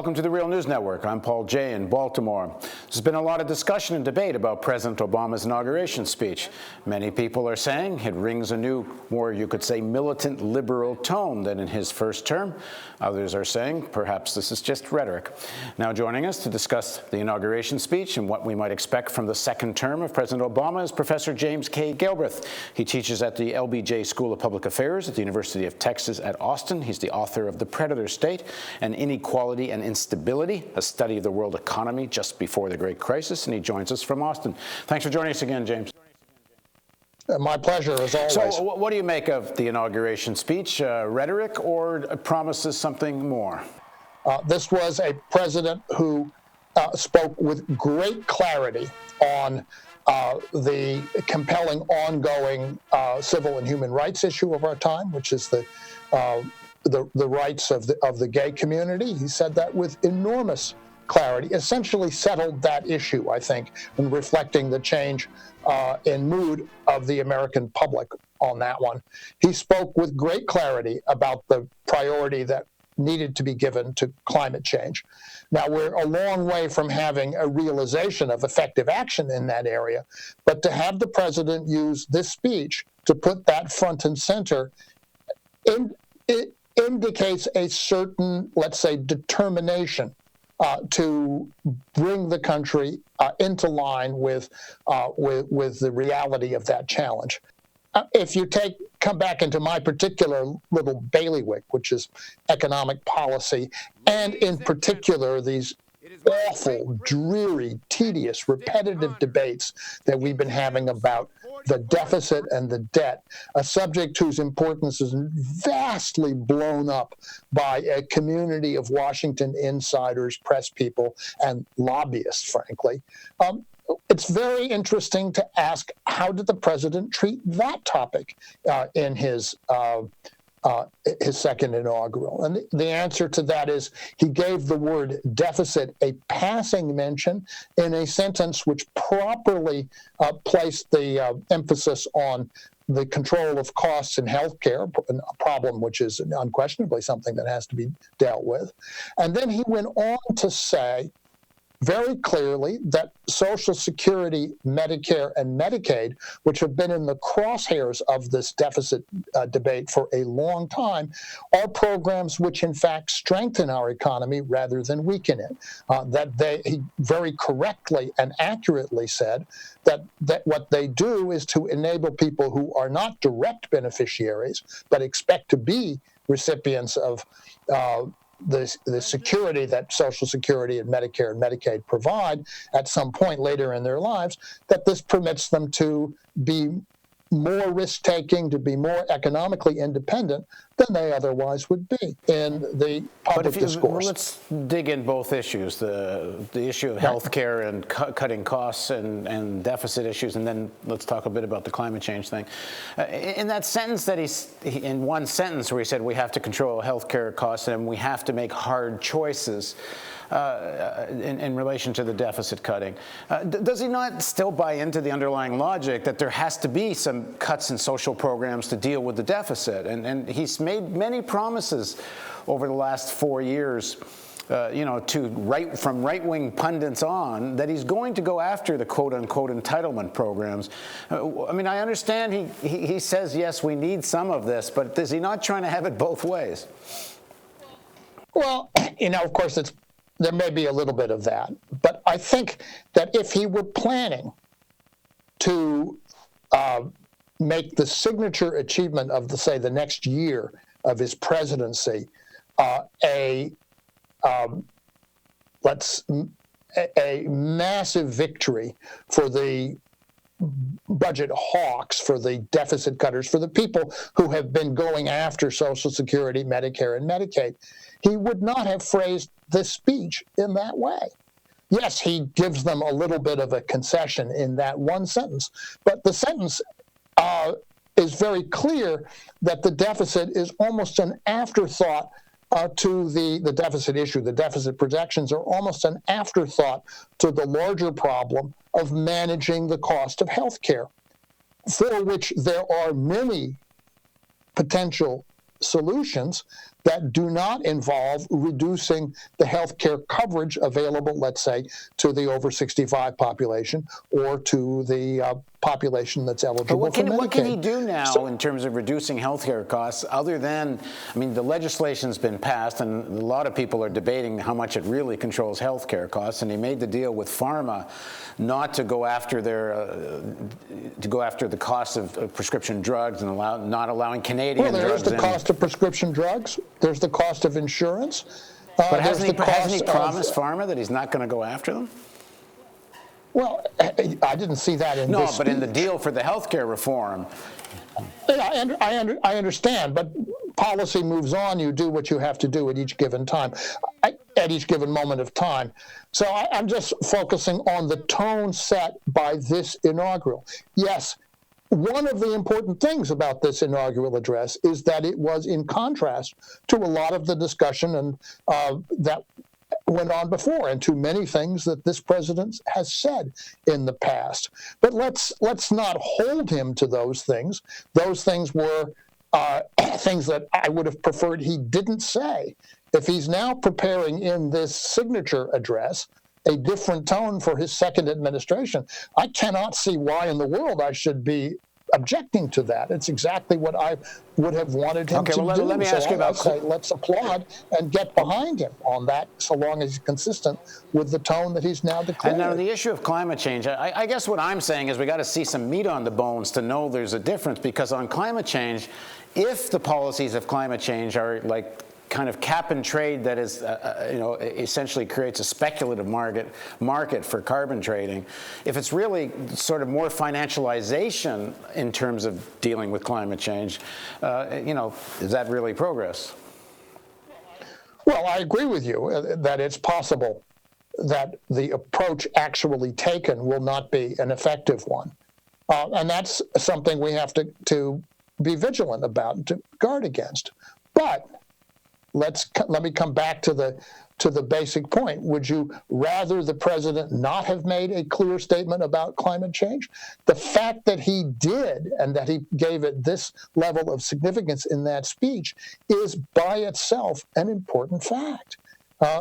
Welcome to the Real News Network. I'm Paul Jay in Baltimore. There's been a lot of discussion and debate about President Obama's inauguration speech. Many people are saying it rings a new, more you could say, militant liberal tone than in his first term. Others are saying perhaps this is just rhetoric. Now joining us to discuss the inauguration speech and what we might expect from the second term of President Obama is Professor James K. Galbraith. He teaches at the LBJ School of Public Affairs at the University of Texas at Austin. He's the author of The Predator State and Inequality and Instability, a study of the world economy just before the Great Crisis, and he joins us from Austin. Thanks for joining us again, James. My pleasure, as always. So what do you make of the inauguration speech? Rhetoric or promises something more? This was a president who spoke with great clarity on the compelling ongoing civil and human rights issue of our time, which is the rights of the gay community. He said that with enormous clarity, essentially settled that issue, I think, in reflecting the change in mood of the American public on that one. He spoke with great clarity about the priority that needed to be given to climate change. Now, we're a long way from having a realization of effective action in that area, but to have the president use this speech to put that front and center, it indicates a certain, let's say, determination to bring the country into line with the reality of that challenge. If you come back into my particular little bailiwick, which is economic policy, and in particular these awful, dreary, tedious, repetitive debates that we've been having about the deficit and the debt, a subject whose importance is vastly blown up by a community of Washington insiders, press people, and lobbyists, frankly. It's very interesting to ask, how did the president treat that topic in his second inaugural? And the answer to that is he gave the word deficit a passing mention in a sentence which properly placed the emphasis on the control of costs in healthcare, a problem which is unquestionably something that has to be dealt with. And then he went on to say very clearly that Social Security, Medicare, and Medicaid, which have been in the crosshairs of this deficit debate for a long time, are programs which in fact strengthen our economy rather than weaken it. He very correctly and accurately said that what they do is to enable people who are not direct beneficiaries but expect to be recipients of the security that Social Security and Medicare and Medicaid provide at some point later in their lives, that this permits them to be more risk-taking, to be more economically independent than they otherwise would be in the public discourse. Let's dig in both issues, the issue of health care and cutting costs and deficit issues, and then let's talk a bit about the climate change thing. In that sentence that in one sentence where he said we have to control health care costs and we have to make hard choices, in relation to the deficit cutting. Does he not still buy into the underlying logic that there has to be some cuts in social programs to deal with the deficit? And he's made many promises over the last 4 years, from right-wing pundits on, that he's going to go after the quote-unquote entitlement programs. I understand he says, yes, we need some of this, but is he not trying to have it both ways? Well, of course, there may be a little bit of that, but I think that if he were planning to make the signature achievement of, the next year of his presidency a massive victory for the budget hawks, for the deficit cutters, for the people who have been going after Social Security, Medicare, and Medicaid, he would not have phrased this speech in that way. Yes, he gives them a little bit of a concession in that one sentence, but the sentence is very clear that the deficit is almost an afterthought to the deficit issue. The deficit projections are almost an afterthought to the larger problem of managing the cost of health care, for which there are many potential solutions that do not involve reducing the health care coverage available, let's say, to the over 65 population or to the population that's eligible for Medicaid. What can he do now in terms of reducing health care costs other than, I mean, the legislation's been passed and a lot of people are debating how much it really controls health care costs, and he made the deal with pharma not to go after the cost of prescription drugs and not allowing Canadian drugs. Well, there's the cost of prescription drugs. There's the cost of insurance. But hasn't he promised pharma that he's not going to go after them? Well, I didn't see that in this but in the deal for the health care reform. I understand, but policy moves on. You do what you have to do at each given time, at each given moment of time. So I'm just focusing on the tone set by this inaugural. Yes, one of the important things about this inaugural address is that it was in contrast to a lot of the discussion and that went on before, and to many things that this president has said in the past. But let's not hold him to those things. Those things were things that I would have preferred he didn't say. If he's now preparing in this signature address a different tone for his second administration, I cannot see why in the world I should be objecting to that. It's exactly what I would have wanted him to do. Let me ask you about. Say, let's applaud and get behind him on that, so long as he's consistent with the tone that he's now declared. And now the issue of climate change, I guess what I'm saying is we got to see some meat on the bones to know there's a difference, because on climate change, if the policies of climate change are like kind of cap and trade that is, essentially creates a speculative market for carbon trading. If it's really sort of more financialization in terms of dealing with climate change, is that really progress? Well, I agree with you that it's possible that the approach actually taken will not be an effective one. And that's something we have to be vigilant about and to guard against. But let me come back to the basic point. Would you rather the president not have made a clear statement about climate change? The fact that he did, and that he gave it this level of significance in that speech, is by itself an important fact.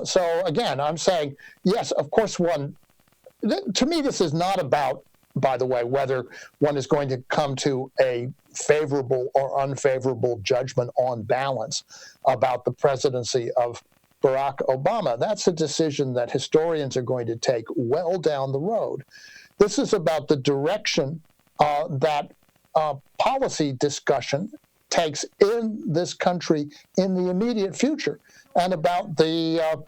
So again, I'm saying, yes, of course, to me, this is not about, by the way, whether one is going to come to a favorable or unfavorable judgment on balance about the presidency of Barack Obama. That's a decision that historians are going to take well down the road. This is about the direction that policy discussion takes in this country in the immediate future, and about the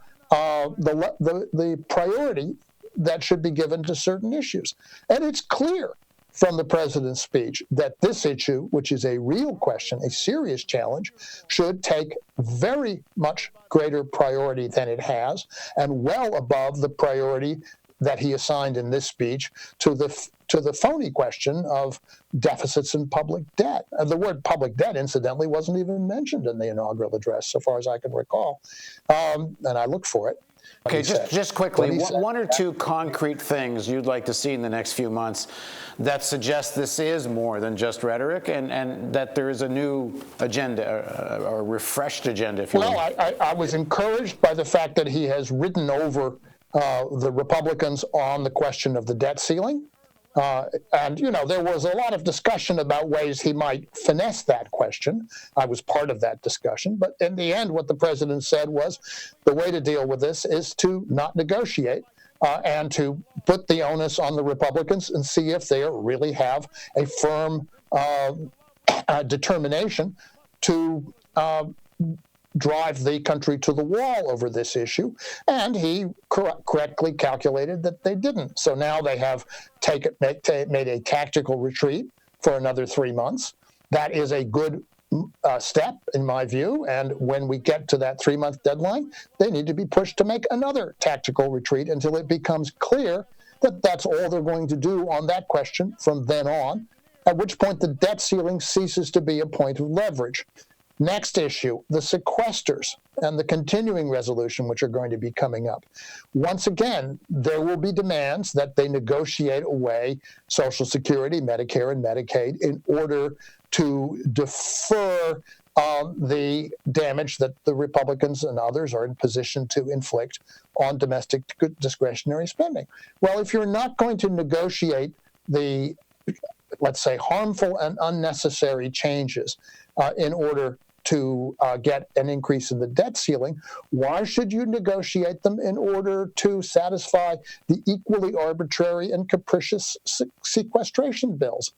priority that should be given to certain issues. And it's clear from the president's speech that this issue, which is a real question, a serious challenge, should take very much greater priority than it has, and well above the priority that he assigned in this speech to the phony question of deficits and public debt. The word public debt, incidentally, wasn't even mentioned in the inaugural address, so far as I can recall. And I looked for it. Okay, just quickly, one or two concrete things you'd like to see in the next few months that suggest this is more than just rhetoric, and that there is a new agenda, or a refreshed agenda, if you will. Well, I was encouraged by the fact that he has ridden over the Republicans on the question of the debt ceiling. And, there was a lot of discussion about ways he might finesse that question. I was part of that discussion. But in the end, what the president said was the way to deal with this is to not negotiate and to put the onus on the Republicans and see if they really have a firm determination to drive the country to the wall over this issue, and he correctly calculated that they didn't. So now they have made a tactical retreat for another 3 months. That is a good step, in my view, and when we get to that 3-month deadline, they need to be pushed to make another tactical retreat until it becomes clear that that's all they're going to do on that question from then on, at which point the debt ceiling ceases to be a point of leverage. Next issue, the sequesters and the continuing resolution, which are going to be coming up. Once again, there will be demands that they negotiate away Social Security, Medicare, and Medicaid in order to defer the damage that the Republicans and others are in position to inflict on domestic discretionary spending. Well, if you're not going to negotiate the, let's say, harmful and unnecessary changes in order to get an increase in the debt ceiling, why should you negotiate them in order to satisfy the equally arbitrary and capricious sequestration bills?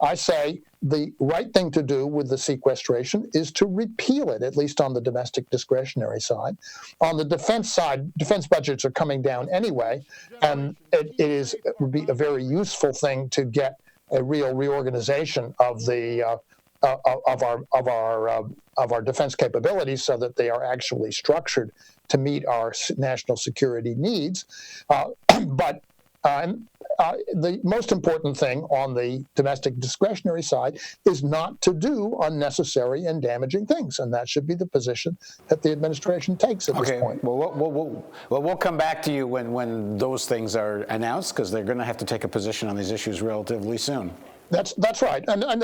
I say the right thing to do with the sequestration is to repeal it, at least on the domestic discretionary side. On the defense side, defense budgets are coming down anyway, and it would be a very useful thing to get a real reorganization of the of our defense capabilities so that they are actually structured to meet our national security needs. But the most important thing on the domestic discretionary side is not to do unnecessary and damaging things, and that should be the position that the administration takes at this point. Well, we'll come back to you when those things are announced, because they're going to have to take a position on these issues relatively soon. That's right, and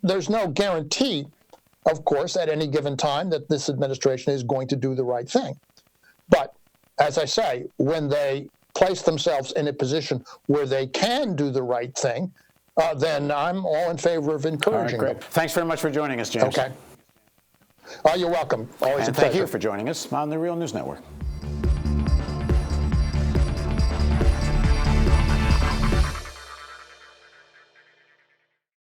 there's no guarantee, of course, at any given time that this administration is going to do the right thing. But as I say, when they place themselves in a position where they can do the right thing, then I'm all in favor of encouraging them. Thanks very much for joining us, James. Okay. You're welcome. Always a pleasure. Thank you for joining us on the Real News Network.